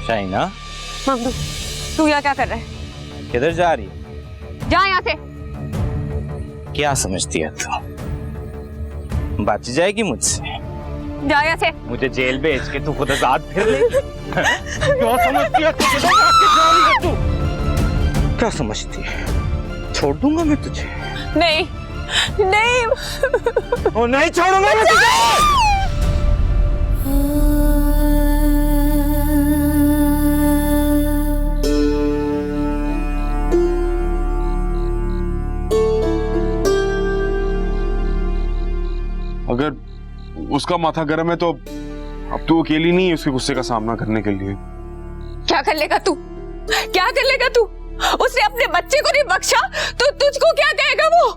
Shaina, Mamadou, तू यहाँ क्या कर रहा है? किधर जा रही है? जा यहाँ से। क्या समझती है तू? बच जाएगी मुझसे? जा यहाँ से। मुझे जेल भेज के तू खुद आजाद फिर ले? क्या समझती है तू? किधर भाग के जा रही है तू? क्या समझती है? छोड़ दूंगा मैं तुझे? नहीं, नहीं। ओ नहीं छोड़ूंगा मैं तुझे। अगर उसका माथा गर्म है तो अब तू अकेली नहीं है उसके गुस्से का सामना करने के लिए। क्या कर लेगा तू? क्या कर लेगा तू? उसने अपने बच्चे को नहीं बख्शा तो तुझको क्या कहेगा वो?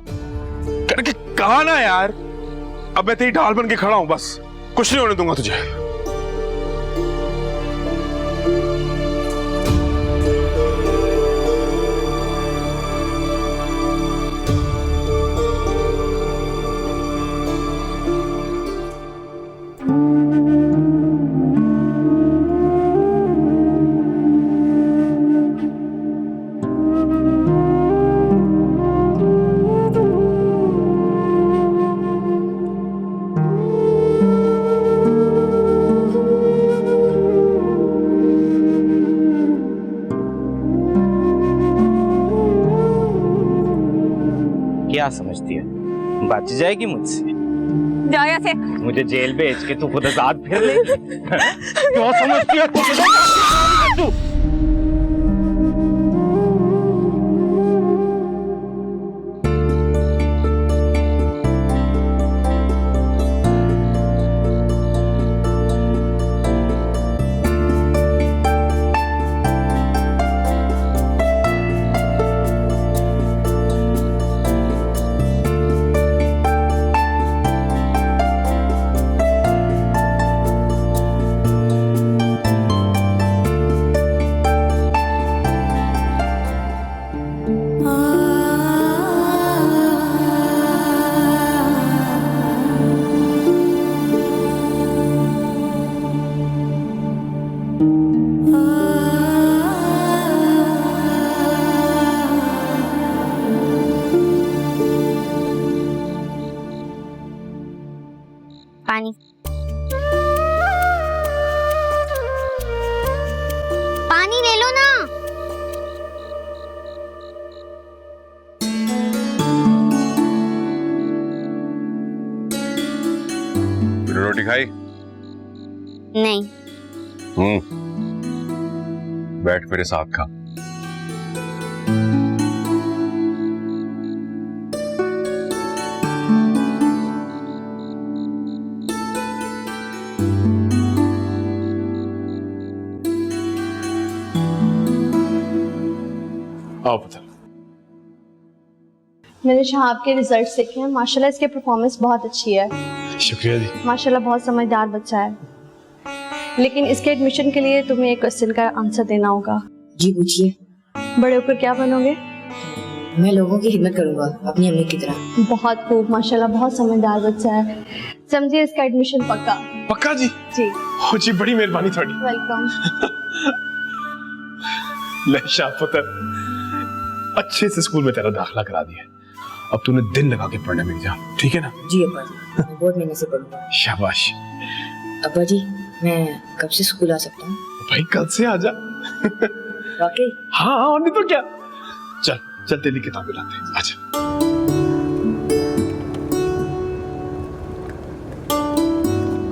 करके कहा ना यार, अब मैं तेरी ढाल बन के खड़ा हूं, बस कुछ नहीं होने दूंगा तुझे। क्या समझती है? बच जाएगी मुझसे? जा यहाँ से। मुझे जेल भेज के तू खुद आजाद फिर ले? क्या समझती है तू? किधर भाग के जा रही है तू? पानी पानी ले लो ना। रोटी खाई? नहीं। बैठ मेरे साथ खा। आओ पुत्र। मैंने शहाब के रिजल्ट्स देखे हैं, माशाल्लाह इसके परफॉर्मेंस बहुत अच्छी है। शुक्रिया जी। माशाल्लाह बहुत समझदार बच्चा है, लेकिन इसके एडमिशन के लिए तुम्हें एक क्वेश्चन का आंसर देना होगा। जी पूछिए। बड़े होकर क्या बनोगे? मैं लोगों की खिदमत करूंगा अपनी अम्मी की तरह। बहुत खूब, माशाल्लाह बहुत समझदार बच्चा है। समझिए इसका एडमिशन पक्का। पक्का जी? जी। हो जी, बड़ी मेहरबानी थोड़ी। वेलकम। ले शाह पुत्र, अच्छे से स्कूल में तेरा दाखिला करा दिया। अब तूने दिन लगा के पढ़ने में जा, ठीक है ना? जी अब्बा जी, मैं बहुत मेहनत से पढ़ूंगा। शाबाश। अब्बा जी, मैं कब से स्कूल आ सकता हूँ? भाई कल से आ जा। वाकई? हाँ और नहीं तो क्या। चल चल तेरी किताबें लाते हैं, आजा।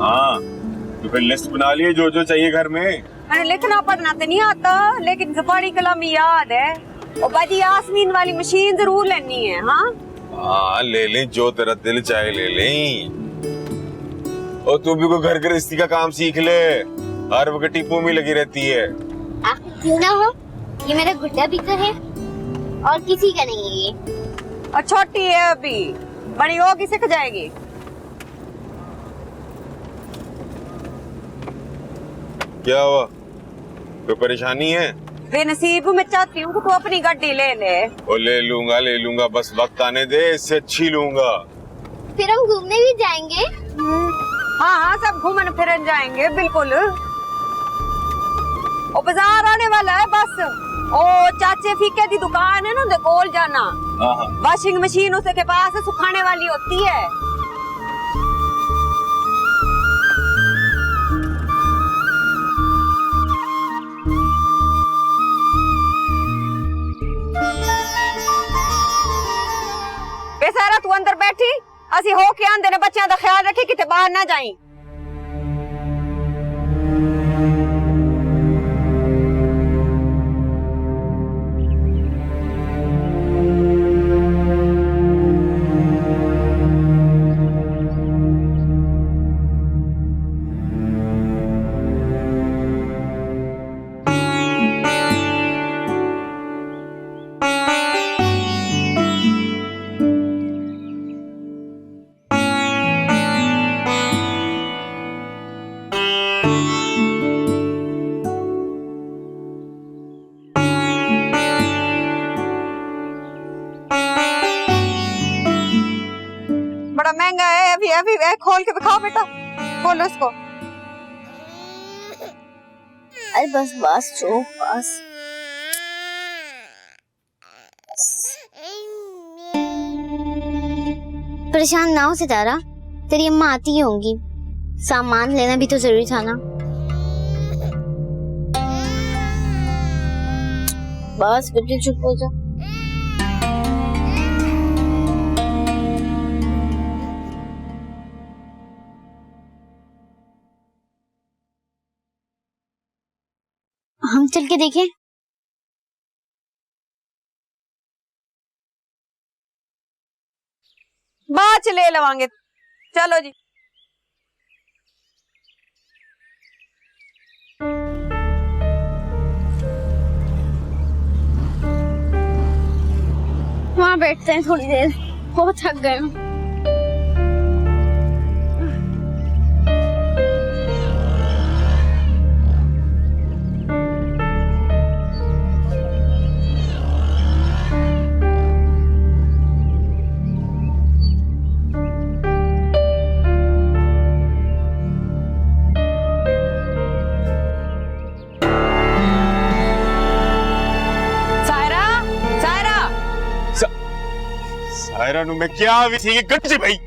हाँ तो फिर लिस्ट बना लिए जो जो चाहिए घर में। अरे लिखना पढ़ना तो नहीं आता, लेकिन ज़बानी कलाम याद है। और बाजी यास्मीन वाली मशीन जरूर लेनी है। हाँ ले लें, जो तेरा दिल चाहे ले लें। और तू भी कोई घर गृहस्थी का काम सीख ले, हर वक्त टिप्पो में लगी रहती है। आप क्यों ना हो, ये मेरा गुड्डा भी तो है और किसी का नहीं है ये। और छोटी है अभी, बड़ी होगी सीख जाएगी। क्या हुआ, कोई परेशानी है? बेनसीब, मैं चाहती हूँ कि तू अपनी गाड़ी ले ले। ओ ले लूंगा, बस वक्त आने दे, इससे अच्छी लूंगा। फिर हम घूमने भी जाएंगे। हाँ हाँ, सब घूमन फिरन जाएंगे, बिल्कुल। ओ बाजार आने वाला है बस। ओ चाचे फीके दी दुकान है ना, उनके कोल जाना। वॉशिंग मशीन उसे के पास है, सुखाने वाली होती है। बेसारा तू अंदर बैठी, असि हो के आंदे ने बच्चों का ख्याल रखी किते बाहर ना जाई। बड़ा महंगा है, अभी खोल के दिखाओ बेटा, खोलो इसको। अरे बस बस चुप बस। परेशान ना हो सितारा, तेरी अम्मा आती ही होंगी, सामान लेना भी तो जरूरी था ना। बस बेटे चुप हो जा। हम चल के देखें। बाद च ले लवांगे, चलो जी। वहाँ बैठते हैं थोड़ी देर, बहुत थक गए हूँ। सायरा नु मैं क्या भी थी गट भाई।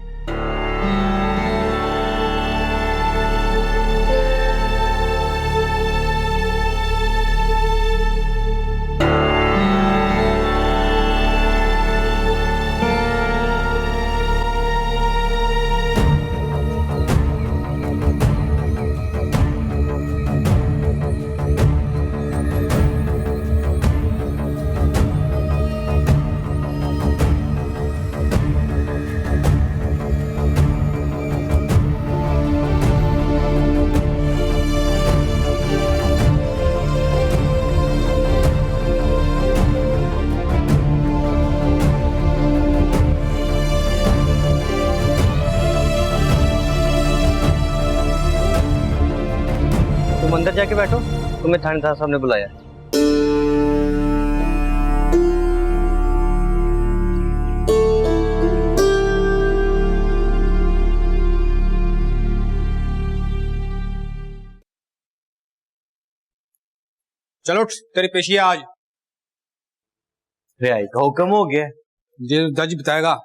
तुम अंदर जाके बैठो, तुम्हें थानेदार साहब ने बुलाया। चलो तेरी पेशी है आज। रिहाई का हुक्म हो गया। ये जज बताएगा।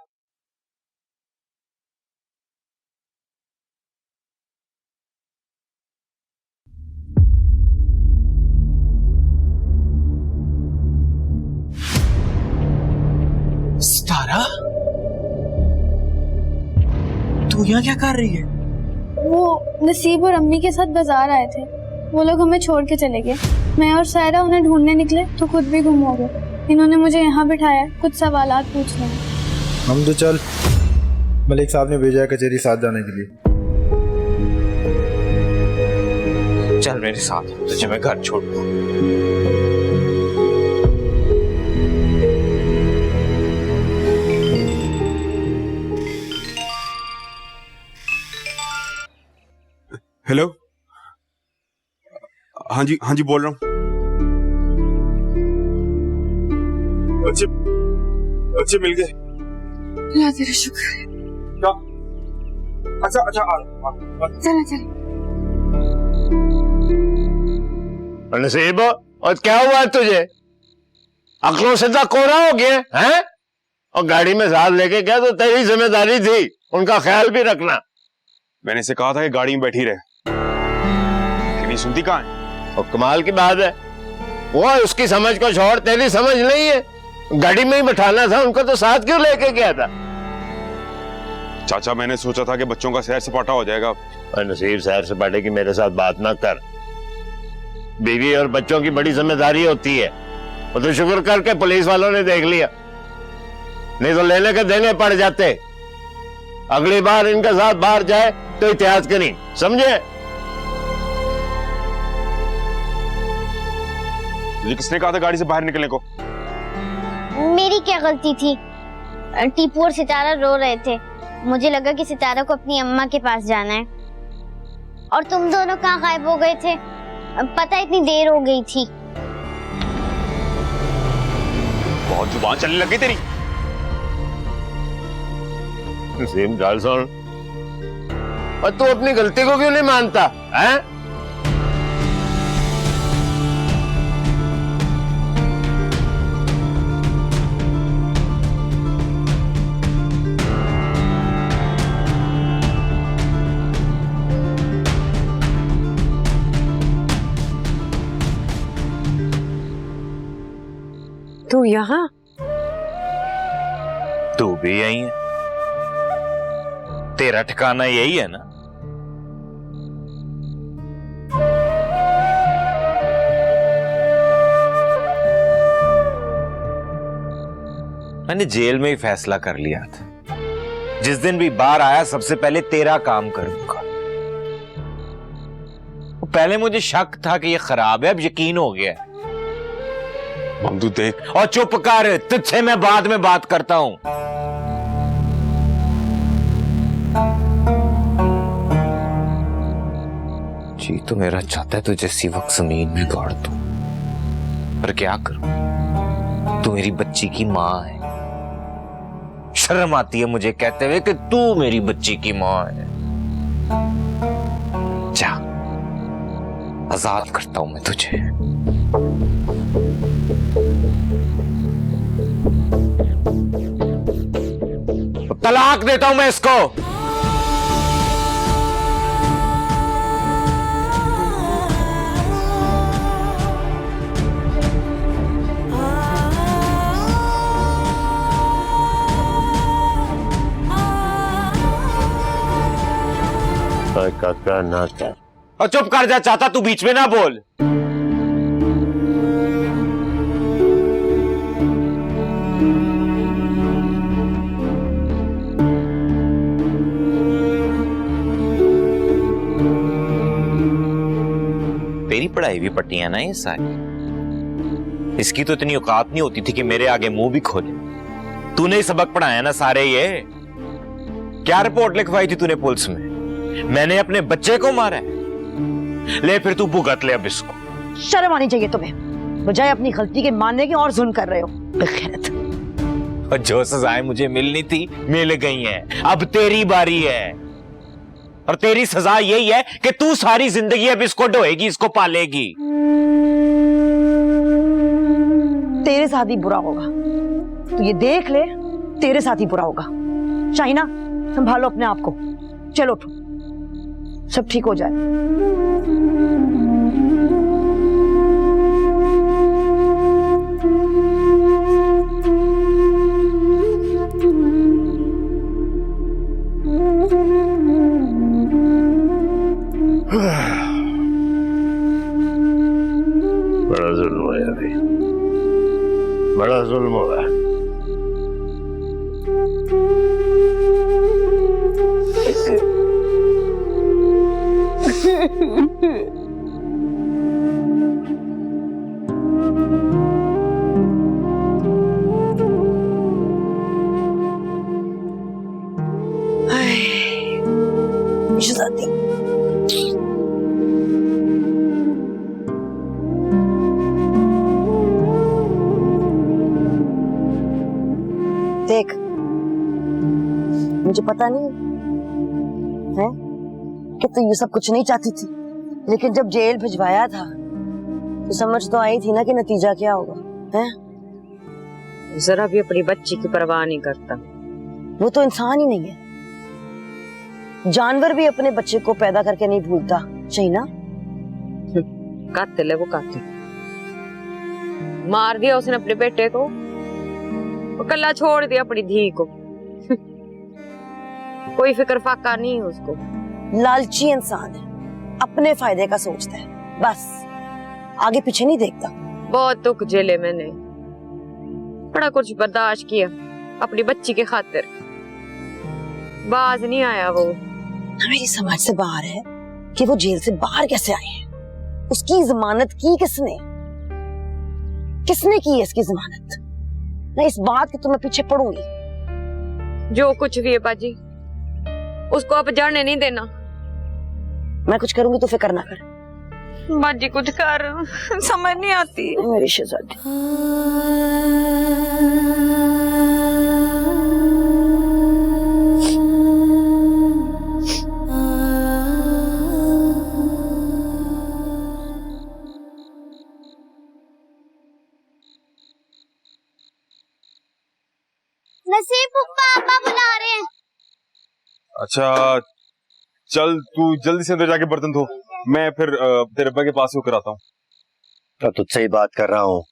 सितारा, तू यहाँ क्या कर रही है? वो नसीब और अम्मी के साथ बाजार आए थे, वो लोग हमें छोड़ के चले गए। मैं और सायरा उन्हें ढूंढने निकले तो खुद भी गुम हो गए। इन्होंने मुझे यहाँ बिठाया, कुछ सवालात पूछने हैं। हम तो चल, मलिक साहब ने भेजा है कचहरी साथ जाने के लिए। चल मेरे साथ, तुझे मैं घर छोड़ दूँ। हेलो, हाँ जी बोल रहा हूँ। अच्छे मिल गए। अल्लाह तेरा शुक्र है। क्या? अच्छा चलो नसीब, और क्या हुआ तुझे? अक्लों से तो कोरा हो गया है? और गाड़ी में साथ लेके गया तो तेरी जिम्मेदारी थी उनका ख्याल भी रखना। मैंने इसे कहा था कि गाड़ी में बैठी रहे, लेकिन नहीं सुनती कहाँ है। और कमाल की बात है, वो उसकी समझ को छोड़, तेरी समझ नहीं है। गाड़ी में ही बैठाना था उनको, तो साथ क्यों लेके गया था? चाचा मैंने सोचा था कि बच्चों का सैर सपाटा हो जाएगा। और नसीब, सैर सपाटे की मेरे साथ बात ना कर। बीवी और बच्चों की बड़ी जिम्मेदारी होती है। वो तो शुक्र करके पुलिस वालों ने देख लिया, नहीं तो लेने के देने पड़ जाते। अगली बार इनके साथ बाहर जाए तो एहतियात करी, समझे? ये किसने कहा था गाड़ी से बाहर निकलने को? मेरी क्या गलती थी? टीपू और सितारा रो रहे थे, मुझे लगा कि सितारा को अपनी अम्मा के पास जाना है। और तुम दोनों कहाँ गायब हो गए थे? पता इतनी देर हो गई थी। बहुत जुबान चलने लगी तेरी। नसीब गाल सुन, और तू अपनी गलती को क्यों नहीं मानता है? तू यहाँ? तू भी यही है, तेरा ठिकाना यही है ना? मैंने जेल में ही फैसला कर लिया था, जिस दिन भी बाहर आया सबसे पहले तेरा काम करूंगा। पहले मुझे शक था कि ये खराब है, अब यकीन हो गया है। ममदू देख। और चुप कर, तुझसे मैं बाद में बात करता हूं। जी तो मेरा चाहता है तो जैसी वक्त जमीन भी गाड़ दूं, पर क्या करूं? तू मेरी बच्ची की मां है। शर्म आती है मुझे कहते हुए कि तू मेरी बच्ची की मां है। जा, आजाद करता हूं मैं तुझे। तलाक देता हूं मैं इसको। काका ना कर। और चुप कर जा, चाहता तू बीच में ना बोल। तेरी पढ़ाई भी पट्टियां ना ये सारी। इसकी तो इतनी औकात नहीं होती थी कि मेरे आगे मुंह भी खोले। तूने ही सबक पढ़ाया ना सारे। ये क्या रिपोर्ट लिखवाई थी तूने पुलिस में? मैंने अपने बच्चे को मारा है। ले फिर तू भुगत ले अब इसको। शर्म आनी चाहिए तुम्हें, बजाय अपनी गलती के मानने के और जुल्म कर रहे हो, बेखैरत। और जो सजाएं मुझे मिलनी थी मिल गई हैं, अब तेरी बारी है। और तेरी सजा यही है कि तू सारी जिंदगी अब इसको ढोएगी, इसको पालेगी। तेरे साथ ही बुरा होगा, तो ये देख ले, तेरे साथ ही बुरा होगा। शाहिना, संभालो अपने आप को। चलो उठो, सब ठीक हो जाए। बड़ा जुल्म हुआ भाई, बड़ा जुल्म हुआ। देख, मुझे पता नहीं है कि तू ये सब कुछ नहीं चाहती थी, लेकिन जब जेल भिजवाया था तो समझ तो आई थी ना कि नतीजा क्या होगा, हैं? जरा भी अपनी बच्ची की परवाह नहीं करता। वो तो इंसान ही नहीं है। जानवर भी अपने बच्चे को पैदा करके नहीं भूलता, सही ना? कातिल है वो, कातिल। मार दिया उसने अपने बेटे को, वो कल्ला छोड़ दिया अपनी धी को। कोई फिक्र फाका नहीं है उसको। लालची इंसान है, अपने फायदे का सोचता है, बस आगे पीछे नहीं देखता। बहुत दुख झेले मैंने, बड़ा कुछ बर्दाश्त किया अपनी बच्ची के खातिर। बाज नहीं आया वो। मेरी समझ से बाहर है कि वो जेल से बाहर कैसे आए हैं। उसकी जमानत की किसने की है इसकी जमानत? मैं इस बात की तो मैं पीछे पड़ूंगी। जो कुछ भी है बाजी, उसको अब जाने नहीं देना। मैं कुछ करूंगी तो फिक्र ना कर। बाजी कुछ कर, समझ नहीं आती मेरी शहजादी। नसीब पापा बुला रहे हैं। अच्छा चल, तू जल्दी से अंदर जाके बर्तन धो, मैं फिर तेरे अब्बा के पास होकर आता हूँ। तो तुझसे ही बात कर रहा हूँ।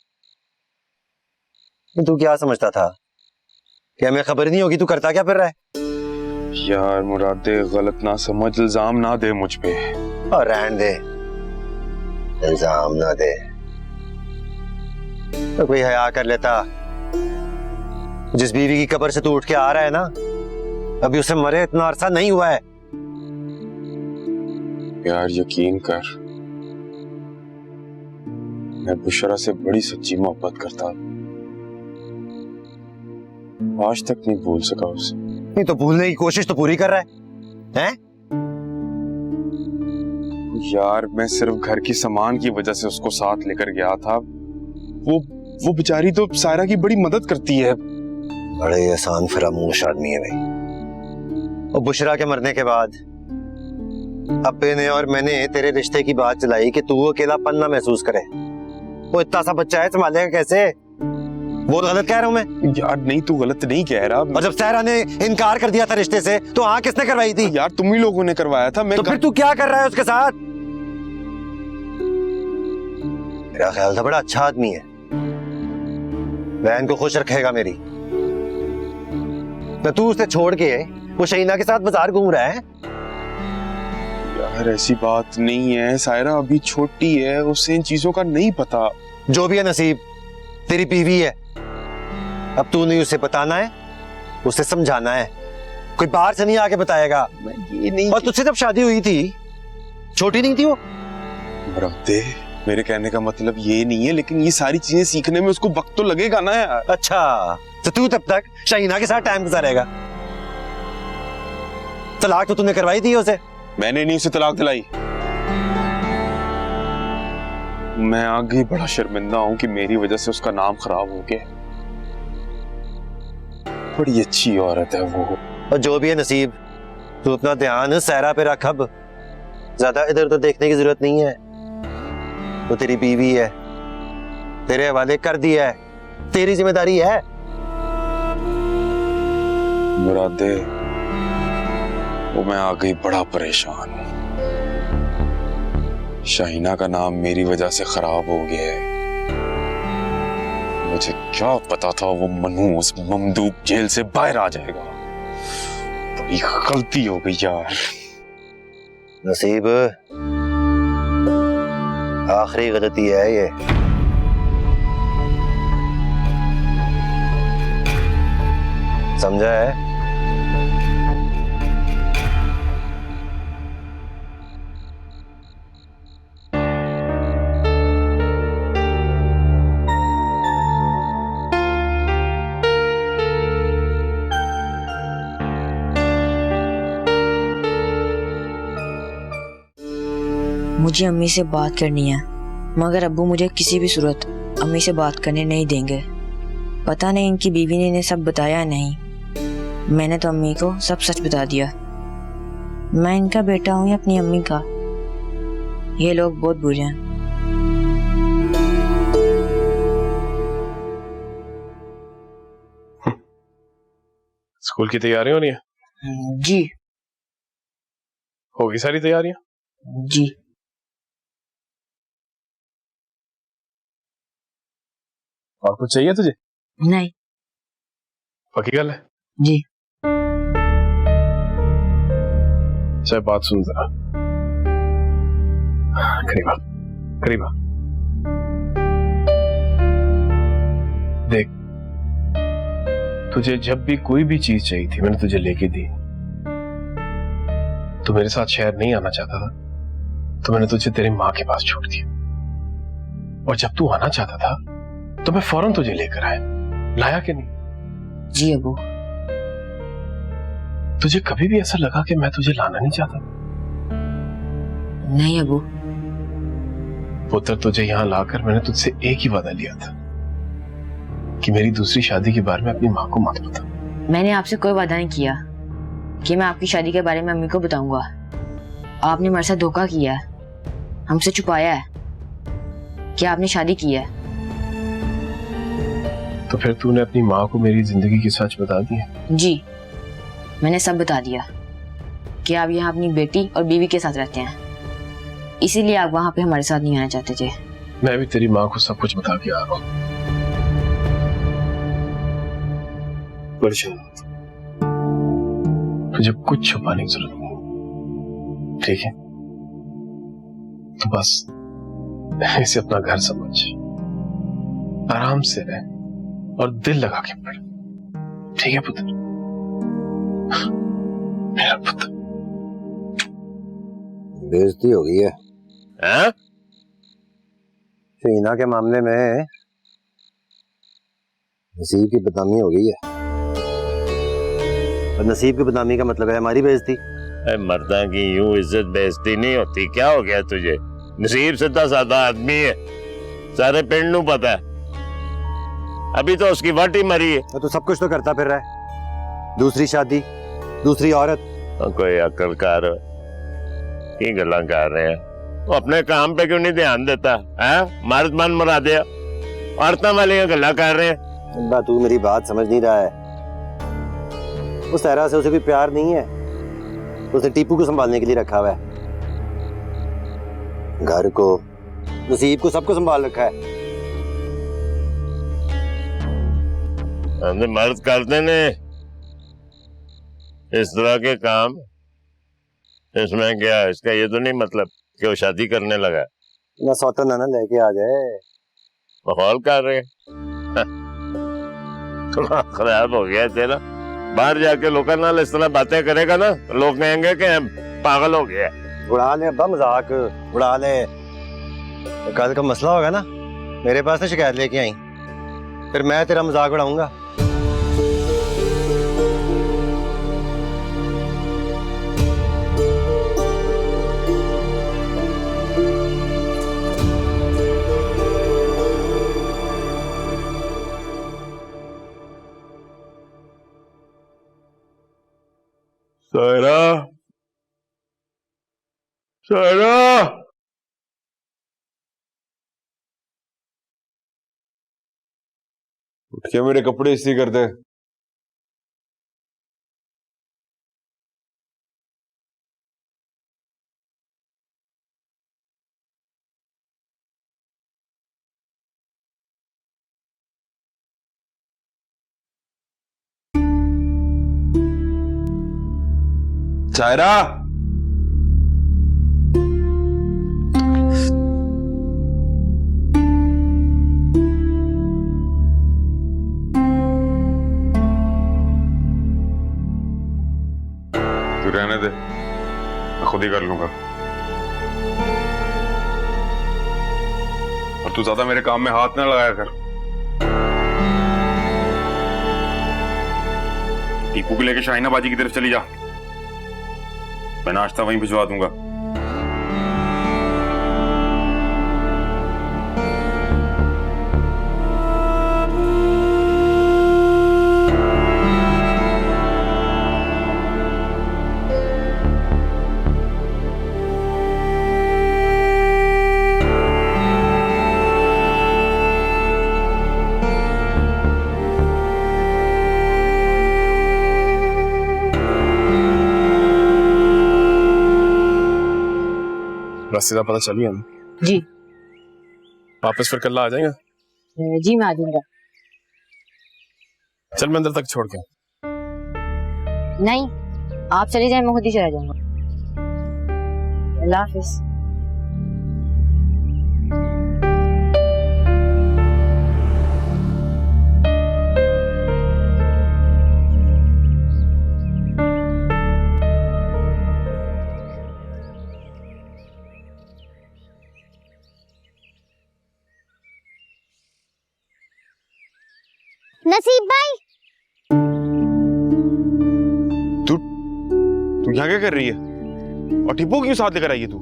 तू क्या समझता था कि हमें खबर नहीं होगी? तू करता क्या फिर रहा है? यार मुरादे, गलत ना समझ, इल्जाम ना दे मुझ पे। और रहन दे, इल्जाम ना दे। तो कोई हया कर लेता। जिस बीवी की कब्र से तू उठ के आ रहा है ना, अभी उसे मरे इतना अरसा नहीं हुआ है। यार यकीन कर, मैं बुशरा से बड़ी सच्ची मोहब्बत करता, आज तक नहीं भूल सका उसे। नहीं तो भूलने की कोशिश तो पूरी कर रहा है? यार मैं सिर्फ घर की सामान की वजह से उसको साथ लेकर गया था। वो बेचारी तो सायरा की बड़ी मदद करती है। बड़े एहसान फरामोश आदमी है भाई। और बुशरा के मरने के बाद अब्बे ने और मैंने तेरे रिश्ते की बात चलाई कि तू अकेलापन ना महसूस करे। वो इतना सा बच्चा है, संभालेगा कैसे? वो गलत कह रहा हूं मैं? यार नहीं, तू गलत नहीं कह रहा। और जब सायरा ने इनकार कर दिया था रिश्ते से, तो हाँ किसने करवाई थी? यार तुम ही लोगों ने करवाया था। मैं तो फिर तू क्या कर रहा है उसके साथ? मेरा ख्याल था बड़ा अच्छा आदमी है, बहन को खुश रखेगा मेरी। तो तू उसे छोड़ के वो शहीना के साथ बाजार घूम रहा है। यार ऐसी बात नहीं है, सायरा अभी छोटी है, उसे इन चीजों का नहीं पता। जो भी है नसीब, तेरी बीवी है। अब तूने उसे बताना है, उसे समझाना है। कोई बाहर से नहीं आके बताएगा। ये नहीं। और तुझसे जब शादी हुई थी, छोटी नहीं थी वो? मुरादे, मेरे कहने का मतलब ये नहीं है, लेकिन ये सारी चीजें सीखने में उसको वक्त तो लगेगा ना यार। अच्छा, तो तू तब तक शहीना के साथ टाइम गुजारेगा। तलाक तो तूने करवाई थी उसे। मैंने नहीं उसे तलाक दिलाई। मैं आगे बड़ा शर्मिंदा हूं कि मेरी वजह से उसका नाम खराब हो गया। बड़ी अच्छी औरत है वो। और जो भी है नसीब, तू अपना ध्यान सायरा पे रख। अब ज्यादा इधर उधर देखने की जरूरत नहीं है। वो तेरी बीवी है, तेरे हवाले कर दिया है, तेरी जिम्मेदारी है। मुरादे, वो मैं आ गई बड़ा परेशान हूं। शाहीना का नाम मेरी वजह से खराब हो गया है। मुझे क्या पता था वो मनहूस ममदूक जेल से बाहर आ जाएगा। बड़ी गलती हो गई यार। नसीब, आखिरी गलती है ये। समझा है? मुझे अम्मी से बात करनी है, मगर अब्बू मुझे किसी भी सूरत अम्मी से बात करने नहीं देंगे। पता नहीं इनकी बीवी ने इन्हें सब बताया नहीं। मैंने तो अम्मी को सब सच बता दिया। मैं इनका बेटा हूँ या अपनी अम्मी का? ये लोग बहुत बुरे हैं। स्कूल की तैयारी हो रही है? जी होगी सारी तैयारियां? जी। और कुछ चाहिए तुझे? नहीं। पक्की गल है? जी। चाहे बात सुन जरा, करीबा करीबा देख, तुझे जब भी कोई भी चीज चाहिए थी मैंने तुझे लेके दी। तू मेरे साथ शहर नहीं आना चाहता था तो मैंने तुझे तेरी माँ के पास छोड़ दिया, और जब तू आना चाहता था तो मैं फौरन तुझे लेकर आया। लाया कि नहीं? जी अबू। तुझे कभी भी ऐसा लगा कि मैं तुझे लाना नहीं चाहता? नहीं अबू। पुत्र, तुझे यहां लाकर मैंने तुझसे एक ही वादा लिया था कि मेरी दूसरी शादी के बारे में अपनी माँ को मत बता। मैंने आपसे कोई वादा नहीं किया कि मैं आपकी शादी के बारे में अम्मी को बताऊंगा। आपने मेरे साथ धोखा किया है, हमसे छुपाया है कि आपने शादी की है। तो फिर तूने अपनी माँ को मेरी जिंदगी की सच बता दिया? जी, मैंने सब बता दिया कि आप यहाँ अपनी बेटी और बीवी के साथ रहते हैं, इसीलिए आप वहां पे हमारे साथ नहीं आना चाहते थे। मैं भी तेरी माँ को सब कुछ बता के आ रहा हूँ। तुझे कुछ छुपाने की जरूरत नहीं, ठीक है? तो बस इसे अपना घर समझ, आराम से रह और दिल लगा के पढ़, ठीक है पुत्र? मेरा पुत्र। बेइज्जती हो गई है शीना के मामले में, नसीब की बदनामी हो गई है। और नसीब की बदनामी का मतलब है हमारी बेइज्जती। मर्दा की यूं इज्जत बेइज्जती नहीं होती। क्या हो गया तुझे? नसीब सीधा साधा आदमी है, सारे पिंड नू पता है। अभी तो उसकी वाटी मरी है। तो सब कुछ तो करता फिर रहा है, दूसरी शादी, दूसरी औरत। तो कोई अकल कर की गल्ला कर रहे हैं? वो अपने काम पे क्यों नहीं ध्यान देता है? मर्द मन मरा दिया, औरतां वाली गल्ला कर रहे हैं। तू मेरी बात समझ नहीं रहा है। उस सहरा से उसे कोई प्यार नहीं है, उसने टीपू को संभालने के लिए रखा हुआ है। घर को, नसीब को, सबको संभाल रखा है। मर्द करते ने इस तरह के काम, इसमें क्या? इसका ये तो नहीं मतलब कि वो शादी करने लगा। ना सौतन ना लेके आ जाए, माहौल कर रहे खराब हो गया तेरा। बाहर जाके लोगों नाल इस तरह बातें करेगा ना, लोग कहेंगे कि पागल हो गया। उड़ा ले अब्बा, मजाक उड़ा ले। कल का मसला होगा ना, मेरे पास ना शिकायत लेके आई, फिर मैं तेरा मजाक उड़ाऊंगा। सायरा, सायरा, उठ के मेरे कपड़े इस्त्री कर दे। सायरा, तू रहने दे, मैं खुद ही कर लूंगा। और तू ज्यादा मेरे काम में हाथ ना लगाया कर। टीपू को लेके शाहीना बाजी की तरफ चली जा, मैं नाश्ता वहीं भिजवा दूंगा। रास्ते का पता चल गया ना? जी वापस फिर कल आ जाएगा? जी मैं आ जाऊंगा। चल मैं अंदर तक छोड़ के। नहीं आप चले जाए, मैं खुद ही चला जाऊंगा। अल्लाह हाफिज। नसीब भाई, तू यहाँ क्या कर रही है? और टीपू क्यों साथ लेकर आई है तू?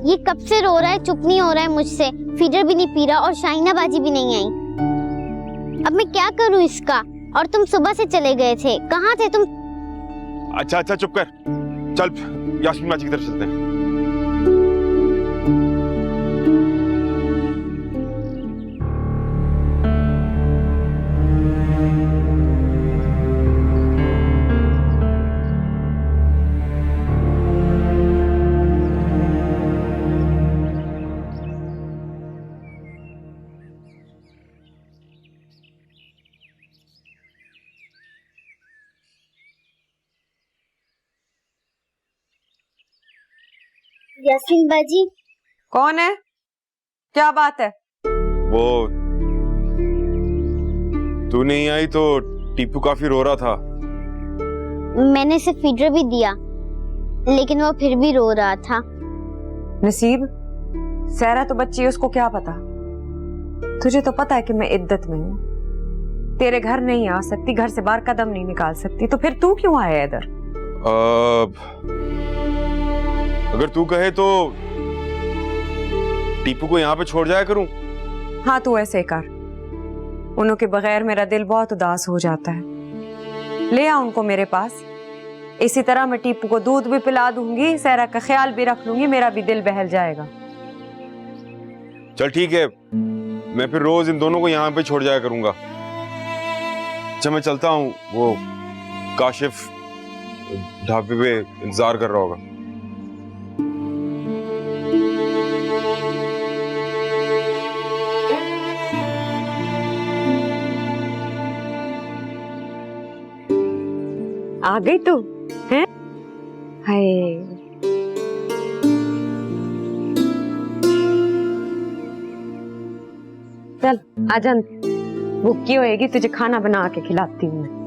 ये कब से रो रहा है, चुप नहीं हो रहा है मुझसे, फीडर भी नहीं पी रहा और शाइना बाजी भी नहीं आई। अब मैं क्या करूं इसका? और तुम सुबह से चले गए थे, कहाँ थे तुम? अच्छा चुप कर। चल यास्मीन माची की तरफ चलते हैं। यास्मीन बाजी। कौन है? क्या बात है? वो तू नहीं आई तो टीपू काफी रो रहा था। मैंने इसे फीडर भी दिया लेकिन वो फिर भी रो रहा था। नसीब, सहरा तो बच्ची है, उसको क्या पता? तुझे तो पता है कि मैं इद्दत में हूँ, तेरे घर नहीं आ सकती, घर से बाहर कदम नहीं निकाल सकती, तो फिर तू क्यों आया इधर? अगर तू कहे तो टीपू को यहाँ पे छोड़ जाया करूं। हाँ तू ऐसे कर, उन्हों के बगैर मेरा दिल बहुत उदास हो जाता है। ले आ उनको मेरे पास, इसी तरह मैं टीपू को दूध भी पिला दूंगी, सहरा का ख्याल भी रख लूंगी, मेरा भी दिल बहल जाएगा। चल ठीक है, मैं फिर रोज इन दोनों को यहाँ पे छोड़ जाया करूंगा। अच्छा मैं चलता हूँ, वो काशिफ ढाबे पे इंतजार कर रहा होगा। आ गई तू हैं? हाय चल आजा, भूखी होएगी, तुझे खाना बना के खिलाती हूँ मैं।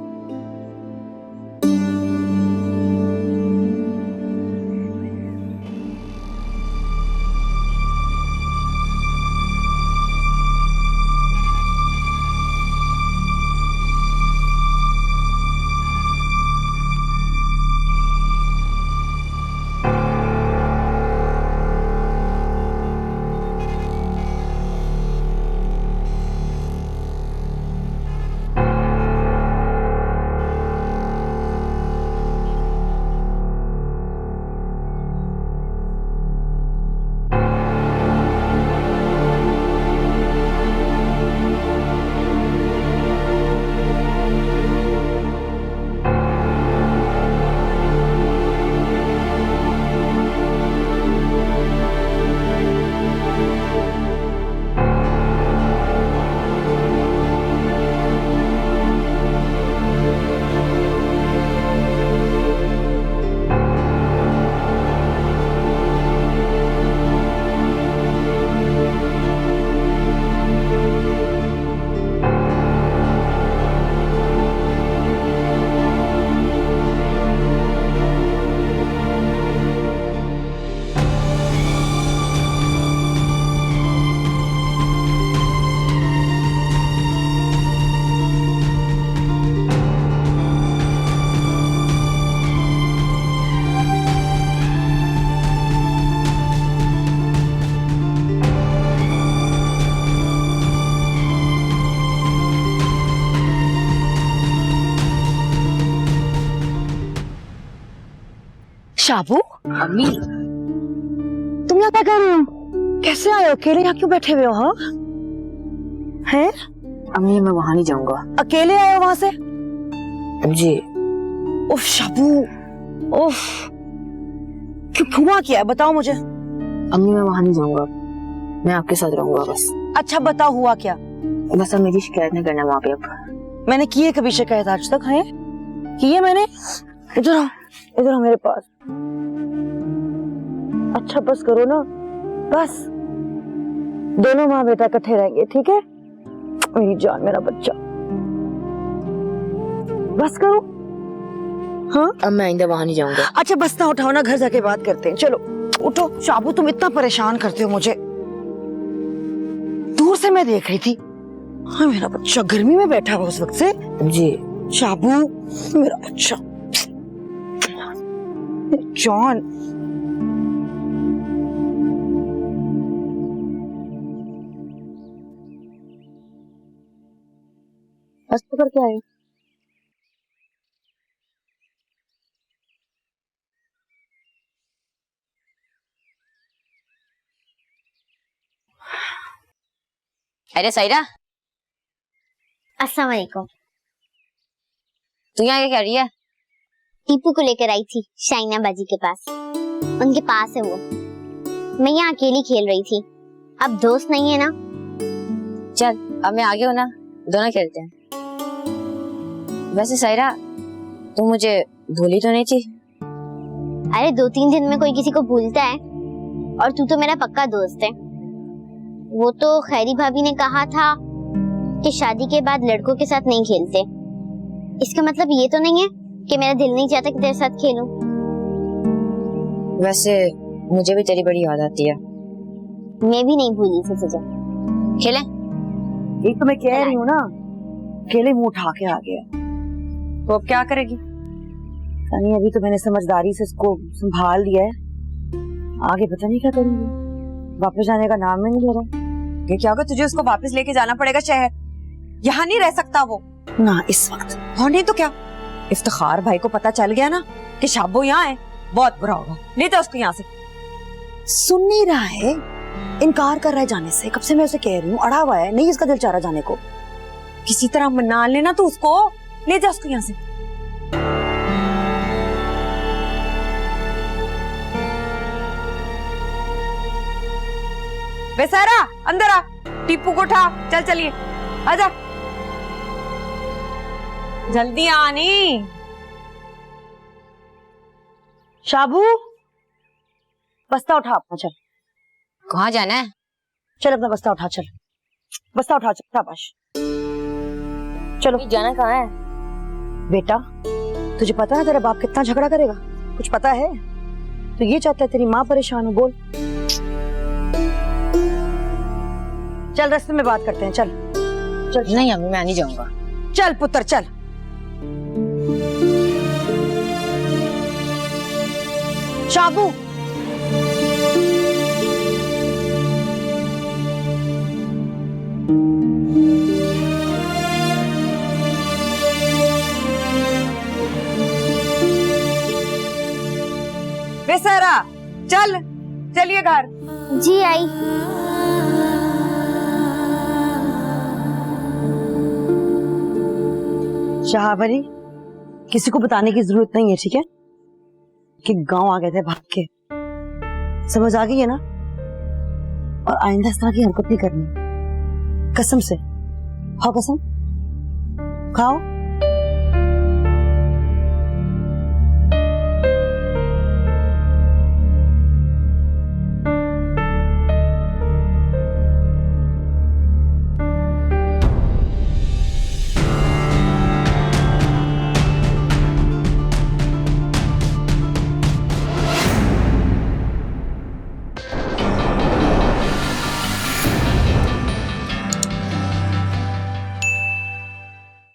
शाबू, अम्मी तुम यहाँ क्या कर रहे हो? कैसे आए हो? अकेले यहाँ क्यों बैठे हुए हो? हाँ हैं? अम्मी मैं वहां नहीं जाऊंगा। अकेले आए हो वहां से? जी। उफ शाबू, उफ, क्यों हुआ क्या है? बताओ मुझे। अम्मी मैं वहां नहीं जाऊंगा, मैं आपके साथ रहूंगा बस। अच्छा बताओ हुआ क्या? बस अब मेरी शिकायत नहीं करना वहाँ पे अब। मैंने की है कभी शिकायत आज तक? है की है मैंने? इधर आओ मेरे पास। अच्छा बस करो ना, बस दोनों माँ बेटा इकट्ठे रहेंगे, ठीक है? मेरी जान मेरा बच्चा, बस करो। हाँ अब मैं आइंदा वहां नहीं जाऊंगा। अच्छा बस ना उठाओ ना, घर जाके बात करते हैं। चलो उठो। शाबू तुम इतना परेशान करते हो मुझे, दूर से मैं देख रही थी। हाँ मेरा बच्चा गर्मी में बैठा हुआ उस वक्त से। जी शाबू मेरा बच्चा, जॉन। बस पकड़ के आए। अरे सायरा, अस्सलाम वालेकुम। तू यहाँ क्या कर रही है? टीपू को लेकर आई थी शाइना बाजी के पास, उनके पास है वो। मैं यहाँ अकेली खेल रही थी, अब दोस्त नहीं है ना। चल अब मैं आगे हूँ ना, दोनों खेलते हैं। वैसे सायरा, तू मुझे भूली तो नहीं थी? अरे 2-3 दिन में कोई किसी को भूलता है, और तू तो मेरा पक्का दोस्त है। वो तो खैरी भाभी ने कहा था कि शादी के बाद लड़कों के साथ नहीं खेलते। इसका मतलब ये तो नहीं है कि मेरा दिल नहीं चाहता कि तेरे साथ खेलूं। वैसे मुझे भी तेरी बड़ी याद आती है। मैं भी नहीं भूली थी तुझे। खेलें? एक तो मैं कह रही हूँ ना, अकेले मुंह उठा के आ गया। तो अब क्या करेगी? नहीं अभी तो मैंने समझदारी से इसको संभाल लिया है, आगे पता नहीं क्या करूंगी। वापस जाने का नाम ही नहीं ले रहा। ये क्या होगा, तुझे उसको वापस लेके जाना पड़ेगा शहर, यहाँ नहीं रह सकता वो ना इस वक्त। और नहीं तो क्या, इफ्तिखार भाई को पता चल गया ना कि शाबू यहाँ है, बहुत बुरा होगा। नहीं तो उसको यहाँ से। सुन नहीं रहा है, इनकार कर रहा है जाने से। कब से मैं उसे कह रही हूँ, अड़ा हुआ है, नहीं इसका दिल चाह रहा जाने को। किसी तरह मना लेना तो उसको, ले जा उसको यहाँ से। बेसारा अंदर आ, टीपू को उठा, चल चलिए आजा, जल्दी आनी। शाबू बस्ता उठा अपना, चल। कहाँ जाना है? चल अपना बस्ता उठा, चल बस्ता उठा, चल शाबाश। चलो जाना कहाँ है? बेटा तुझे पता है तेरा बाप कितना झगड़ा करेगा? कुछ पता है? तो ये चाहता है तेरी माँ परेशान हो। बोल चल, रास्ते में बात करते हैं। चल चल। नहीं अम्मी मैं नहीं जाऊंगा। चल पुत्र चल। शाबू बेसारा चल, चलिए घर। जी आई। शाहबरी, किसी को बताने की जरूरत नहीं है, ठीक है? कि गांव आ गए थे भाग के। समझ आ गई है ना? और आइंदा इस तरह की हरकत नहीं करनी, कसम से। खाओ कसम, खाओ।